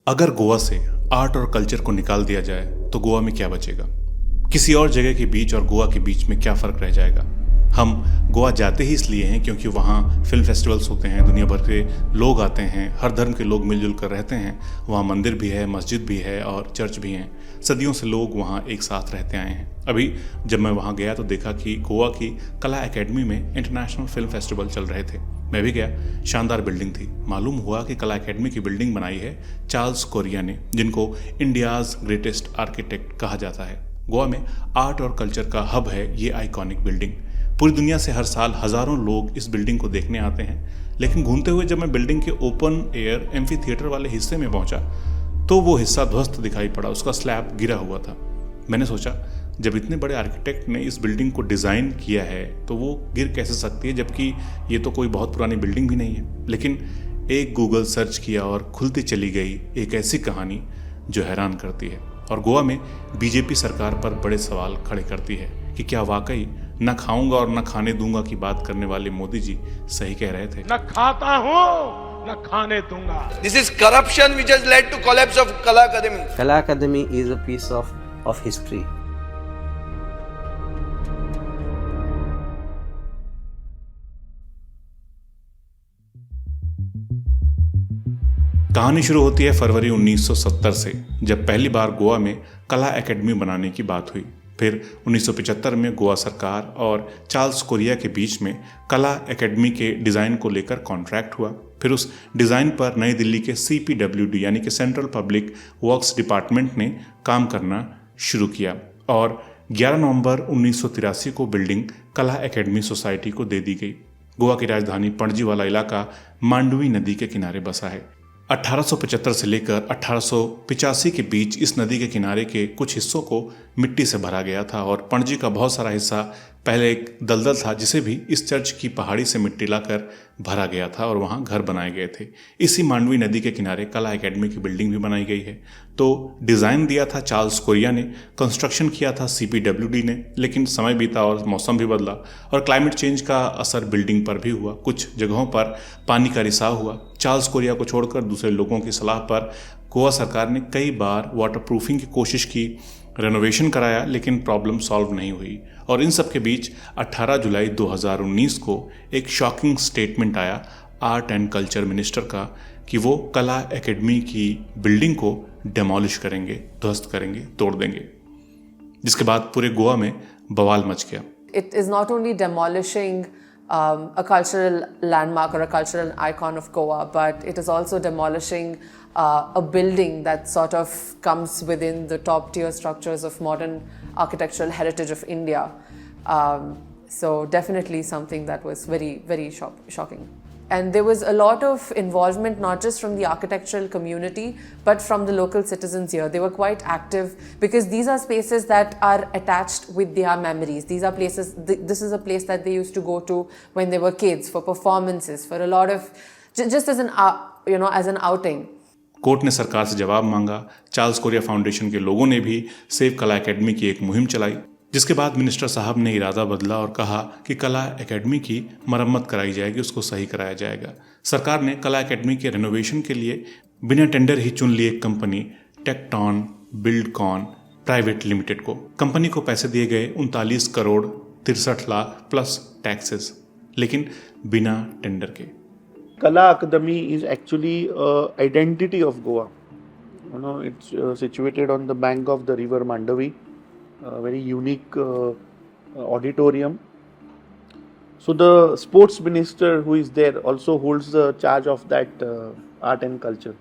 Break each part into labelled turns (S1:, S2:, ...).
S1: अगर गोवा से आर्ट और कल्चर को निकाल दिया जाए तो गोवा में क्या बचेगा? किसी और जगह के बीच और गोवा के बीच में क्या फ़र्क रह जाएगा? हम गोवा जाते ही इसलिए हैं क्योंकि वहाँ फिल्म फेस्टिवल्स होते हैं, दुनिया भर के लोग आते हैं, हर धर्म के लोग मिलजुल कर रहते हैं। वहाँ मंदिर भी है, मस्जिद भी है और चर्च भी हैं। सदियों से लोग वहाँ एक साथ रहते आए हैं। अभी जब मैं वहाँ गया तो देखा कि गोवा की कला एकेडमी में इंटरनेशनल फिल्म फेस्टिवल चल रहे थे। मैं भी गया, शानदार बिल्डिंग थी। मालूम हुआ कि कला एकेडमी की बिल्डिंग बनाई है चार्ल्स कोरिया ने, जिनको इंडियाज़ ग्रेटेस्ट आर्किटेक्ट कहा जाता है। गोवा में आर्ट और कल्चर का हब है ये आइकॉनिक बिल्डिंग। पूरी दुनिया से हर साल हज़ारों लोग इस बिल्डिंग को देखने आते हैं। लेकिन घूमते हुए जब मैं बिल्डिंग के ओपन एयर एम्फी थिएटर वाले हिस्से में पहुंचा तो वो हिस्सा ध्वस्त दिखाई पड़ा, उसका स्लैब गिरा हुआ था। मैंने सोचा, जब इतने बड़े आर्किटेक्ट ने इस बिल्डिंग को डिज़ाइन किया है तो वो गिर कैसे सकती है, जबकि ये तो कोई बहुत पुरानी बिल्डिंग भी नहीं है। लेकिन एक गूगल सर्च किया और खुलती चली गई एक ऐसी कहानी जो हैरान करती है और गोवा में बीजेपी सरकार पर बड़े सवाल खड़े करती है कि क्या वाकई न खाऊंगा और न खाने दूंगा की बात करने वाले मोदी जी सही कह रहे थे?
S2: न खाता हूं न खाने दूंगा।
S3: This is corruption which has led to collapse of Kala Academy.
S4: Kala Academy is a piece of history.
S1: कहानी शुरू होती है फरवरी 1970 से, जब पहली बार गोवा में कला एकेडमी बनाने की बात हुई। फिर 1975 में गोवा सरकार और चार्ल्स कोरिया के बीच में कला एकेडमी के डिज़ाइन को लेकर कॉन्ट्रैक्ट हुआ। फिर उस डिज़ाइन पर नई दिल्ली के CPWD यानी कि सेंट्रल पब्लिक वर्क्स डिपार्टमेंट ने काम करना शुरू किया और 11 नवंबर 1983 को बिल्डिंग कला एकेडमी सोसाइटी को दे दी गई। गोवा की राजधानी पणजी वाला इलाका मांडवी नदी के किनारे बसा है। 1875 से लेकर 1885 के बीच इस नदी के किनारे के कुछ हिस्सों को मिट्टी से भरा गया था और पणजी का बहुत सारा हिस्सा पहले एक दलदल था जिसे भी इस चर्च की पहाड़ी से मिट्टी लाकर भरा गया था और वहाँ घर बनाए गए थे। इसी मांडवी नदी के किनारे कला एकेडमी की बिल्डिंग भी बनाई गई है। तो डिज़ाइन दिया था चार्ल्स कोरिया ने, कंस्ट्रक्शन किया था CPWD ने, लेकिन समय बीता और मौसम भी बदला और क्लाइमेट चेंज का असर बिल्डिंग पर भी हुआ। कुछ जगहों पर पानी का रिसाव हुआ। चार्ल्स कोरिया को छोड़कर दूसरे लोगों की सलाह पर गोवा सरकार ने कई बार वाटर प्रूफिंग की कोशिश की, रेनोवेशन कराया, लेकिन प्रॉब्लम सॉल्व नहीं हुई। और इन सब के बीच 18 जुलाई 2019 को एक शॉकिंग स्टेटमेंट आया आर्ट एंड कल्चर मिनिस्टर का कि वो कला एकेडमी की बिल्डिंग को डेमोलिश करेंगे, ध्वस्त करेंगे, तोड़ देंगे, जिसके बाद पूरे गोवा में बवाल मच गया।
S5: It is not only demolishing a cultural landmark or a cultural icon of Goa, but it is also demolishing a building that sort of comes within the top tier structures of modern architectural heritage of India. So definitely something that was very, very shocking. And there was a lot of involvement, not just from the architectural community, but from the local citizens here. They were quite active because these are spaces that are attached with their memories. These are places, this is a place that they used to go to when they were kids for performances, for a lot of, just as an, as an outing.
S1: Court ने सरकार से जवाब मांगा। Charles Korea foundation के लोगों ने भी save कला एकेडमी की एक मुहिम चलाई, जिसके बाद मिनिस्टर साहब ने इरादा बदला और कहा कि कला एकेडमी की मरम्मत कराई जाएगी, उसको सही कराया जाएगा। सरकार ने कला एकेडमी के रेनोवेशन के लिए बिना टेंडर ही चुन ली एक कंपनी, टेक्टॉन बिल्डकॉन प्राइवेट लिमिटेड को। कंपनी को पैसे दिए गए 39 करोड़ 63 लाख प्लस टैक्सेस, लेकिन बिना टेंडर के।
S6: Kala Academy is actually identity of Goa. It's situated on the bank of the river Mandavi, a very unique auditorium. So the sports minister who is there also holds the charge of that art and culture.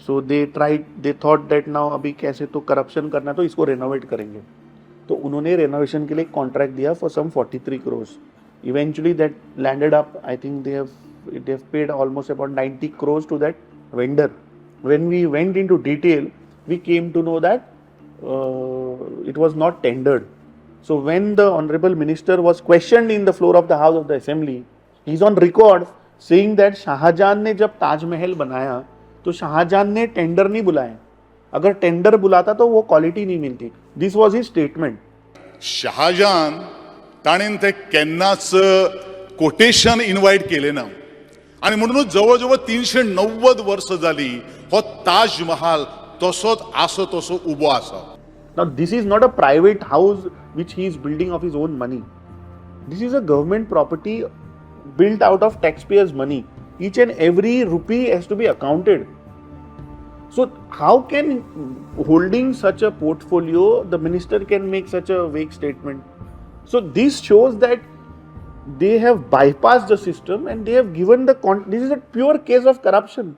S6: So they thought that now अभी कैसे तो corruption करना तो इसको renovate करेंगे, तो उन्होंने renovation के लिए contract दिया for some 43 crores. Eventually that landed up, I think they have paid almost about 90 crores to that vendor. When we went into detail, we came to know that it was not tendered. So when the honorable minister was questioned in the floor of the House of the Assembly, he is on record saying that Shahjahan ने जब ताजमहल बनाया तो शाहजहां ने tender नहीं बुलाया, अगर tender बुलाता तो वो क्वालिटी नहीं मिलती. This was his statement.
S7: Shahjahan ताणेन ते केन्नाच कोटेशन इन्वाइट केले ना. आणि म्हणूनच जवळजवळ 390 वर्ष झाली हो ताजमहाल तसोच आसो तसो उबो आसा.
S6: Now, this is not a private house which he is building of his own money. This is a government property built out of taxpayers' money. Each and every rupee has to be accounted. So, how can holding such a portfolio, the minister can make such a vague statement? So, this shows that they have bypassed the system and they have given this is a pure case of corruption.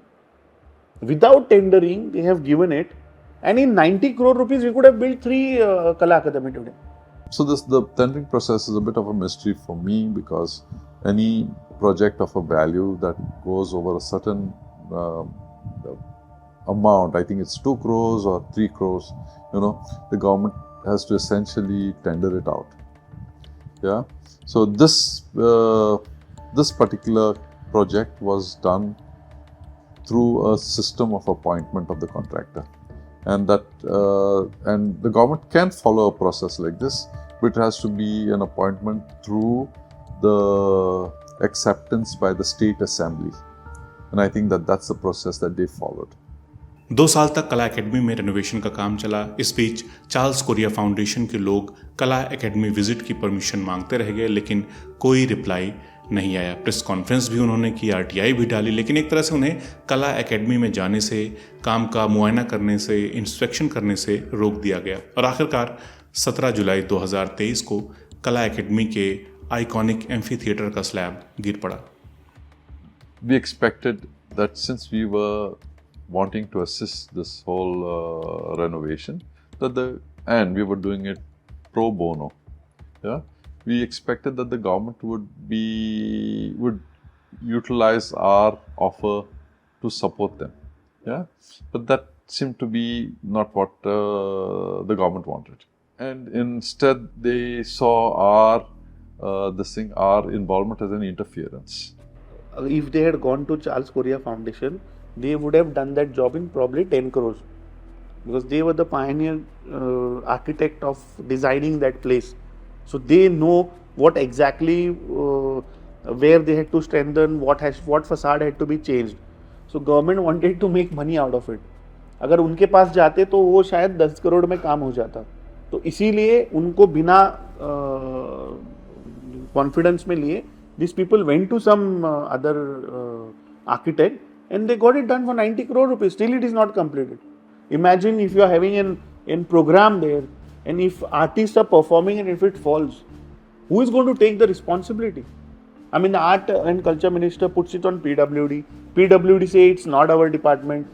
S6: Without tendering, they have given it. And in 90 crore rupees, we could have built 3 Kala Academy today.
S8: So the tendering process is a bit of a mystery for me, because any project of a value that goes over a certain amount, I think it's 2 crores or 3 crores, the government has to essentially tender it out. Yeah. So this particular project was done through a system of appointment of the contractor. And the government can follow a process like this, but it has to be an appointment through the acceptance by the state assembly. And I think that's the process that they followed.
S1: 2 साल तक कला academy में renovation का काम चला. इस बीच Charles Korea foundation के लोग कला एकेडमी विजिट की परमिशन मांगते रह गए, लेकिन कोई रिप्लाई नहीं आया. प्रेस कॉन्फ्रेंस भी उन्होंने की, RTI भी डाली, लेकिन एक तरह से उन्हें कला एकेडमी में जाने से, काम का मुआयना करने से, इंस्पेक्शन करने से रोक दिया गया. और आखिरकार 17 जुलाई 2023 को कला एकेडमी के आइकॉनिक एम्फी थिएटर का स्लैब गिर पड़ा.
S8: We expected that since we were wanting to assist this whole renovation, and we were doing it pro bono, yeah. We expected that the government would utilize our offer to support them, yeah. But that seemed to be not what the government wanted, and instead they saw our involvement as an interference.
S6: If they had gone to Charles Korea Foundation, they would have done that job in probably 10 crores, because they were the pioneer architect of designing that place. So they know what exactly where they had to strengthen, what facade had to be changed. So government wanted to make money out of it. अगर उनके पास जाते तो वो शायद 10 करोड़ में काम हो जाता. तो इसीलिए उनको बिना कॉन्फिडेंस में लिए, these people went to some other architect and they got it done for 90 crore rupees. Still it is not completed. Imagine if you are having an program there, and if artists are performing and if it falls, who is going to take the responsibility? I mean, the art and culture minister puts it on PWD. PWD say it's not our department.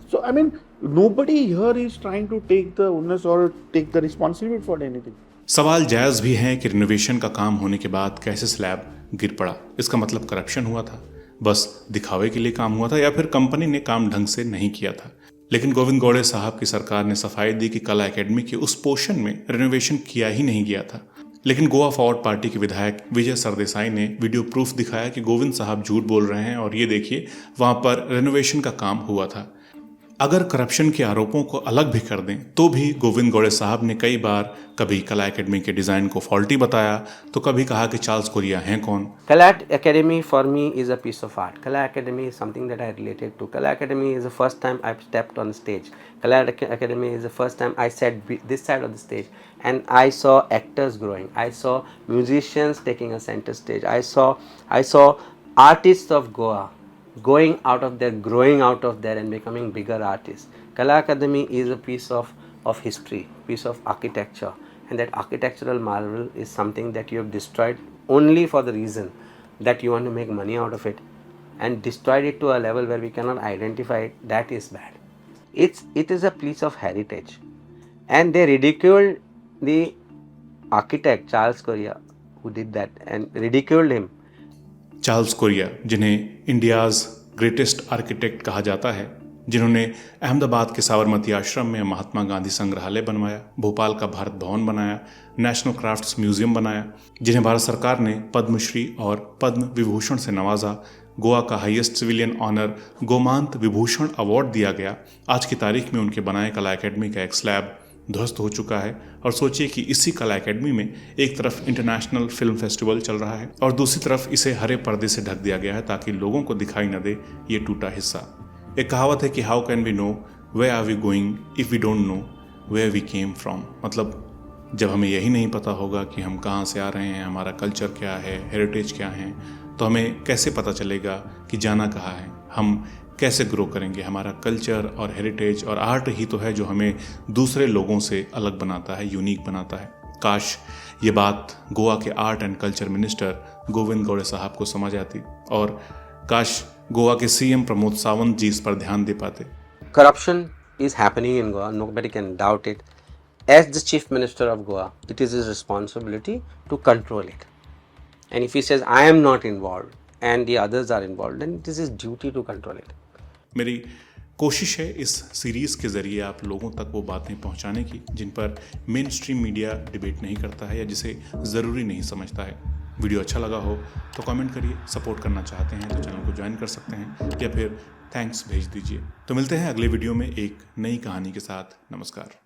S6: So, I mean, nobody here is trying to take the onus or take the responsibility for anything.
S1: सवाल जायज़ भी हैं कि renovation का काम होने के बाद कैसे स्लैब गिर पड़ा. इसका मतलब करप्शन हुआ था, बस दिखावे के लिए काम हुआ था, या फिर कंपनी ने काम ढंग से नहीं किया था. लेकिन गोविंद गौड़े साहब की सरकार ने सफाई दी कि कला एकेडमी के उस पोर्शन में रिनोवेशन किया ही नहीं गया था. लेकिन गोवा फॉरवर्ड पार्टी के विधायक विजय सरदेसाई ने वीडियो प्रूफ दिखाया कि गोविंद साहब झूठ बोल रहे हैं, और ये देखिए वहां पर रिनोवेशन का काम हुआ था. अगर करप्शन के आरोपों को अलग भी कर दें तो भी गोविंद गौड़े साहब ने कई बार कभी कला एकेडमी के डिज़ाइन को फॉल्टी बताया, तो कभी कहा कि चार्ल्स कोरिया हैं कौन.
S4: Kala Academy for me is a piece of art. Kala Academy is something that I related to. Kala Academy is the first time I've stepped on stage. Kala Academy is the first time I sat this side of the stage and I saw actors growing. I saw musicians taking a center stage. I saw artists of Goa going out of there, growing out of there and becoming bigger artists. Kala Academy is a piece of history, piece of architecture, and that architectural marvel is something that you have destroyed only for the reason that you want to make money out of it, and destroyed it to a level where we cannot identify it. That is bad. It is a piece of heritage, and they ridiculed the architect Charles Korea who did that and ridiculed him.
S1: Charles Korea, जिन्हें India's greatest architect कहा जाता है, जिन्होंने अहमदाबाद के साबरमती आश्रम में महात्मा गांधी संग्रहालय बनवाया, भोपाल का भारत भवन बनाया, नेशनल क्राफ्ट्स म्यूजियम बनाया, जिन्हें भारत सरकार ने पद्मश्री और पद्म विभूषण से नवाजा, गोवा का highest civilian honour Gomant Vibhushan award दिया गया. आज की तारीख में उनके बनाए कला एकेडमी का एक स्लैब ध्वस्त हो चुका है। और सोचिए कि इसी कला एकेडमी में एक तरफ इंटरनेशनल फिल्म फेस्टिवल चल रहा है और दूसरी तरफ इसे हरे पर्दे से ढक दिया गया है ताकि लोगों को दिखाई न दे ये टूटा हिस्सा। एक कहावत है कि how can we know where are we going if we don't know where we came from. मतलब जब हमें यही नहीं पता होगा कि हम कहाँ से आ रहे हैं, हमारा कल्चर क्या है, हेरिटेज क्या है, तो हमें कैसे पता चलेगा कि जाना कहाँ है, हम कैसे ग्रो करेंगे। हमारा कल्चर और हेरिटेज और आर्ट ही तो है जो हमें दूसरे लोगों से अलग बनाता है, यूनिक बनाता है। काश ये बात गोवा के art and culture minister Govind Gaude साहब को समझ आती और काश गोवा के सीएम प्रमोद सावंत जी इस पर ध्यान दे पाते।
S4: Corruption is happening in Goa, nobody can doubt it. As the Chief Minister of Goa, it is his responsibility to control it. And if he says, I am not involved and the others are involved, then it is his duty to control it.
S1: मेरी कोशिश है इस series के ज़रिए आप लोगों तक वो बातें पहुंचाने की जिन पर मेन स्ट्रीम मीडिया डिबेट नहीं करता है या जिसे ज़रूरी नहीं समझता है। वीडियो अच्छा लगा हो तो कमेंट करिए, सपोर्ट करना चाहते हैं तो चैनल को ज्वाइन कर सकते हैं या फिर थैंक्स भेज दीजिए। तो मिलते हैं अगले वीडियो में एक नई कहानी के साथ। नमस्कार।